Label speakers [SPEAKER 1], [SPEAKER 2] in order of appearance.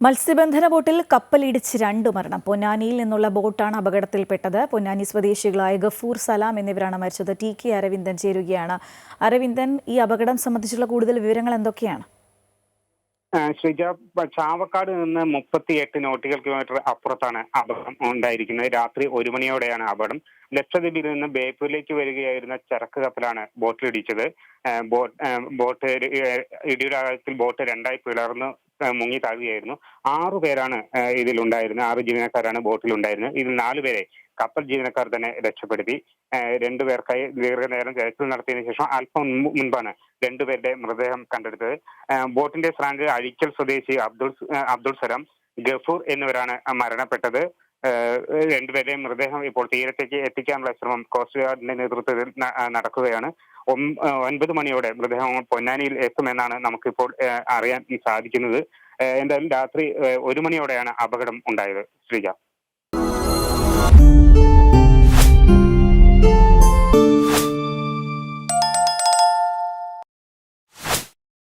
[SPEAKER 1] മത്സ്യബന്ധന ബോട്ടിൽ കപ്പലിടിച്ച് 2 മരണം. പൊന്നാനിയിൽ നിന്നുള്ള ബോട്ടാണ് അപകടത്തിൽപ്പെട്ടത്. പൊന്നാനി സ്വദേശികളായ ഗഫൂർ, സലാം എന്നിവരാണ് മരിച്ചത്. TK അരവിന്ദൻ ചേരുകയാണ്. അരവിന്ദൻ, ഈ അപകടം സംബന്ധിച്ചുള്ള കൂടുതൽ വിവരങ്ങൾ എന്തൊക്കെയാണ്?
[SPEAKER 2] ശ്രീജ, ചാവക്കാട് നിന്ന് 38 നോട്ടിക്കൽ കിലോമീറ്റർ അപ്പുറത്താണ് അപകടം ഉണ്ടായിരിക്കുന്നത്. രാത്രി 1 മണിയോടെയാണ് അപകടം. ലക്ഷദ്വീപിൽ നിന്ന് ബേപ്പൂരിലേക്ക് വരികയായിരുന്ന ചരക്ക് കപ്പലാണ് ബോട്ടിലിടിച്ചത്. ബോട്ട് ഇടിയുടെ ആഴത്തിൽ ബോട്ട് 2ആയി പിളർന്ന് മുങ്ങി താഴുകയായിരുന്നു. 6 പേരാണ് ഇതിലുണ്ടായിരുന്നത്. 6 ജീവനക്കാരാണ് ബോട്ടിലുണ്ടായിരുന്നത്. ഇതിൽ 4 പേരെ കപ്പൽ ജീവനക്കാർ തന്നെ രക്ഷപ്പെടുത്തി. 2 പേർക്കായി ദീർഘനേരം തിരച്ചിൽ നടത്തിയതിനു ശേഷം അല്പം മുൻപാണ് 2 പേരുടെ മൃതദേഹം കണ്ടെടുത്തത്. ബോട്ടിന്റെ സ്രാങ്ക് അഴിക്കൽ സ്വദേശി അബ്ദുൾ സലാം, ഗഫൂർ എന്നിവരാണ് മരണപ്പെട്ടത്. 2 പേരുടെയും മൃതദേഹം ഇപ്പോൾ തീരത്തേക്ക് എത്തിക്കാനുള്ള ശ്രമം കോസ്റ്റ് ഗാർഡിന്റെ നേതൃത്വത്തിൽ നടക്കുകയാണ്. 9 മണിയോടെ മൃതദേഹം പൊന്നാനിയിൽ എത്തുമെന്നാണ് നമുക്കിപ്പോൾ അറിയാൻ സാധിക്കുന്നത്. എന്തായാലും രാത്രി 1 മണിയോടെയാണ് അപകടം ഉണ്ടായത്. ശ്രീജ.